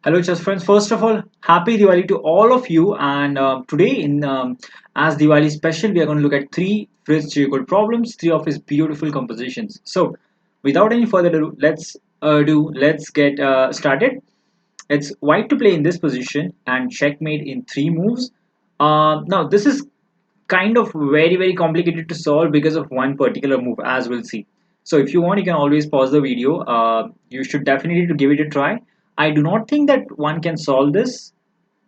Hello, chess friends. First of all, happy Diwali to all of you. And today, in as Diwali special, we are going to look at three Fritz Giegold problems, three of his beautiful compositions. So, without any further ado, let's get started. It's white to play in this position and checkmate in three moves. Now, this is kind of very complicated to solve because of one particular move, as we'll see. So if you want, you can always pause the video. You should definitely to give it a try. I do not think that one can solve this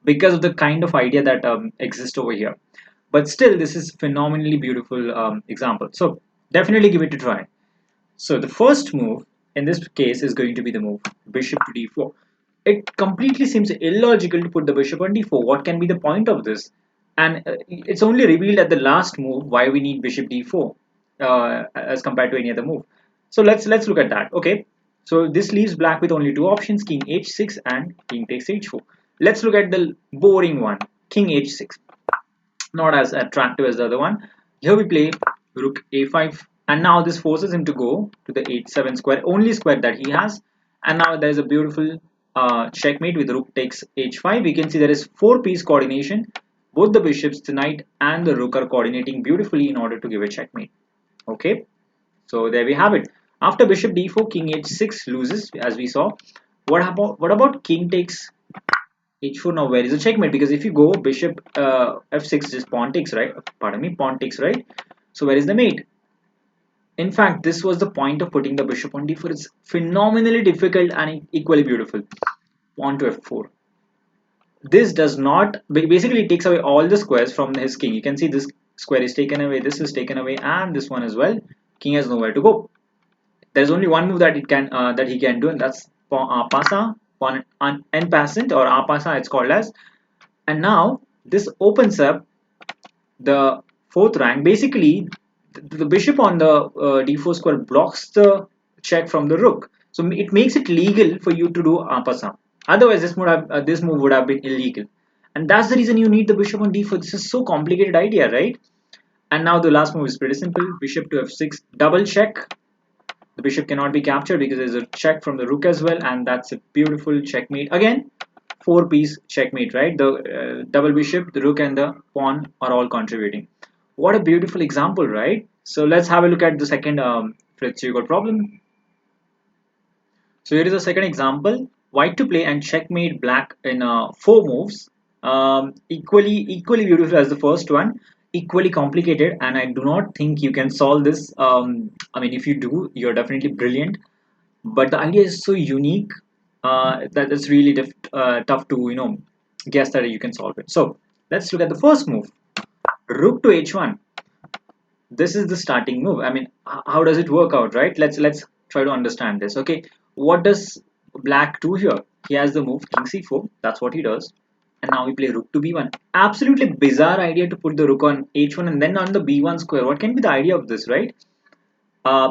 because of the kind of idea that exists over here, but still this is phenomenally beautiful example, so definitely give it a try. So the first move in this case is going to be the move bishop to d4. It completely seems illogical to put the bishop on d4. What can be the point of this? And it's only revealed at the last move why we need bishop d4 as compared to any other move. So let's look at that. Okay, so this leaves black with only two options: king h6 and king takes h4. Let's look at the boring one, king h6, not as attractive as the other one. Here we play rook a5, and now this forces him to go to the h7 square, only square that he has. And now there is a beautiful checkmate with rook takes h5. We can see there is four-piece coordination. Both the bishops, the knight, and the rook are coordinating beautifully in order to give a checkmate. Okay, so there we have it. After bishop d4, king h6 loses, as we saw. What about king takes h4? Now where is the checkmate? Because if you go bishop f6, just pawn takes, right? Pardon me, pawn takes, right? So where is the mate? In fact, this was the point of putting the bishop on d4. It's phenomenally difficult and equally beautiful. Pawn to f4. This does not basically, it takes away all the squares from his king. You can see this square is taken away, this is taken away, and this one as well. King has nowhere to go. There's only one move that it can that he can do, and that's pasa, pawn en passant, or apasa it's called as. And now this opens up the fourth rank. Basically, the bishop on the d4 square blocks the check from the rook, so it makes it legal for you to do apasa. Otherwise, this move would have been illegal, and that's the reason you need the bishop on d4. This is so complicated idea, right? And now the last move is pretty simple: bishop to f6, double check. The bishop cannot be captured because there's a check from the rook as well, and that's a beautiful checkmate. Again, four-piece checkmate, right? The double bishop, the rook, and the pawn are all contributing. What a beautiful example, right? So let's have a look at the second Fritz Giegold problem. So here is a second example: white to play and checkmate black in four moves. Equally beautiful as the first one, equally complicated, and I do not think you can solve this. I mean, if you do, you're definitely brilliant. But the idea is so unique that it's really tough to guess that you can solve it. So let's look at the first move: rook to h1. This is the starting move. I mean, how does it work out, right? Let's try to understand this. Okay, what does black do here? He has the move king c4. That's what he does. And now we play rook to b1. Absolutely bizarre idea to put the rook on h1 and then on the b1 square. What can be the idea of this, right?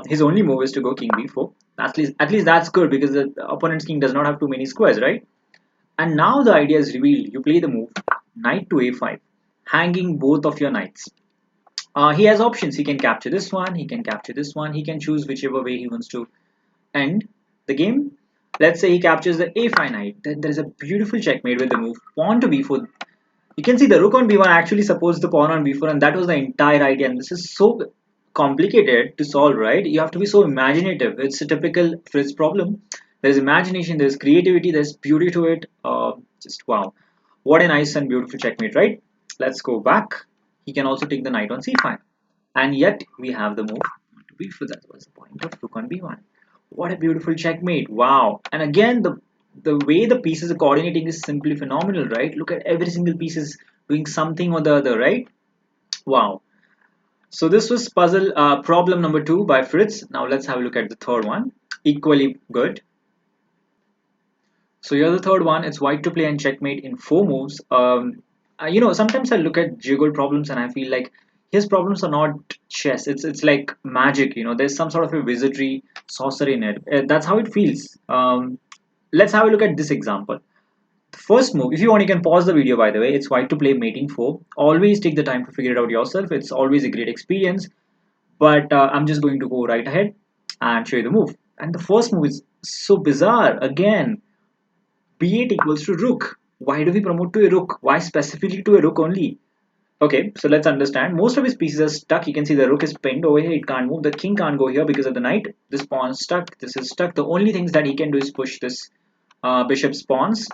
His only move is to go king b4. At least that's good because the opponent's king does not have too many squares, right? And now the idea is revealed. You play the move knight to a5, hanging both of your knights. He has options. He can capture this one, he can capture this one, he can choose whichever way he wants to end the game. Let's say he captures the a5 knight. Then there is a beautiful checkmate with the move pawn to b4. You can see the rook on b1 actually supports the pawn on b4, and that was the entire idea. And this is so complicated to solve, right? You have to be so imaginative. It's a typical Fritz problem. There's imagination, there's creativity, there's beauty to it. Just wow. What a nice and beautiful checkmate, right? Let's go back. He can also take the knight on c5. And yet we have the move to b4. That was the point of rook on b1. What a beautiful checkmate. Wow. And again, the way the pieces are coordinating is simply phenomenal, right? Look at every single piece is doing something or the other, right? Wow. So this was puzzle problem number 2 by Fritz. Now let's have a look at the third one. Equally good. So here's the third one. It's white to play and checkmate in four moves. Sometimes I look at Giegold problems and I feel like his problems are not chess. It's like magic. There's some sort of a wizardry, sorcery in it. That's how it feels. Let's have a look at this example. The first move, if you want, you can pause the video, by the way. It's white to play mating 4. Always take the time to figure it out yourself. It's always a great experience. But I'm just going to go right ahead and show you the move. And the first move is so bizarre. Again, b8 equals to rook. Why do we promote to a rook? Why specifically to a rook only? Okay, so let's understand. Most of his pieces are stuck. You can see the rook is pinned over here. It can't move. The king can't go here because of the knight. This pawn is stuck. This is stuck. The only things that he can do is push this bishop's pawns,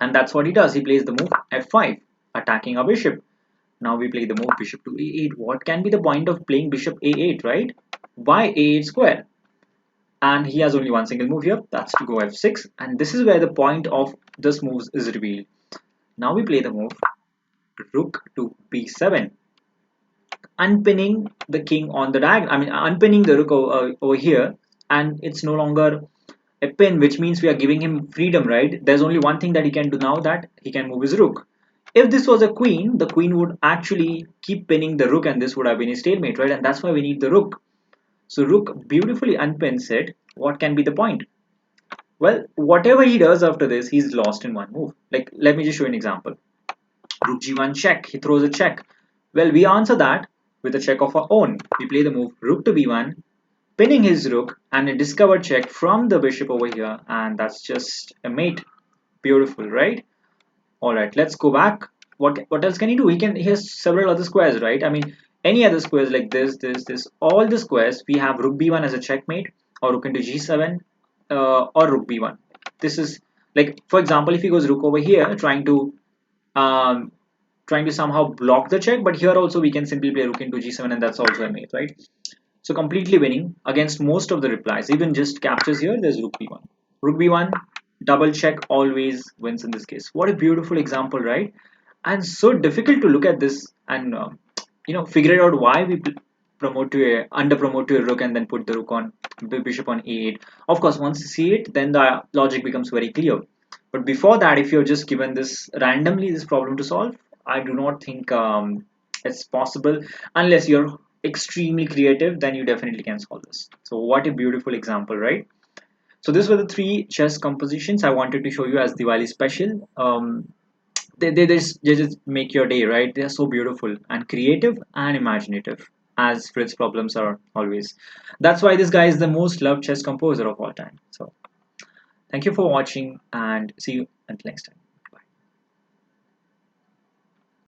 and that's what he does. He plays the move f5, attacking our bishop. Now we play the move bishop to a8. What can be the point of playing bishop a8, right? Why a8 square? And he has only one single move here. That's to go f6. And this is where the point of this move is revealed. Now we play the move rook to b7, unpinning the king on the diagonal. I mean, unpinning the rook over here, and it's no longer a pin, which means we are giving him freedom, right? There's only one thing that he can do now, that he can move his rook. If this was a queen, the queen would actually keep pinning the rook, and this would have been a stalemate, right? And that's why we need the rook. So rook beautifully unpins it. What can be the point? Well, whatever he does after this, he's lost in one move. Like, let me just show you an example. Rook g1 check. He throws a check. Well, we answer that with a check of our own. We play the move rook to b1, pinning his rook, and a discovered check from the bishop over here, and that's just a mate. Beautiful, right? All right, let's go back. What else can he do? He has several other squares, right? I mean, any other squares like this, all the squares. We have rook b1 as a checkmate, or rook into g7, or rook b1. This is like, for example, if he goes rook over here, um, trying to somehow block the check, but here also we can simply play rook into g7, and that's also a mate, right? So completely winning against most of the replies. Even just captures here, there's rook b1. Rook b1, double check always wins in this case. What a beautiful example, right? And so difficult to look at this and figure out why we promote to a under promote to a rook and then put the rook on bishop on a8. Of course, once you see it, then the logic becomes very clear. But before that, if you're just given this randomly this problem to solve, I do not think it's possible unless you're extremely creative. Then you definitely can solve this. So what a beautiful example, right? So these were the three chess compositions I wanted to show you as Diwali special. They just make your day, right? They're so beautiful and creative and imaginative, as Fritz problems are always. That's why this guy is the most loved chess composer of all time. So thank you for watching, and see you until next time.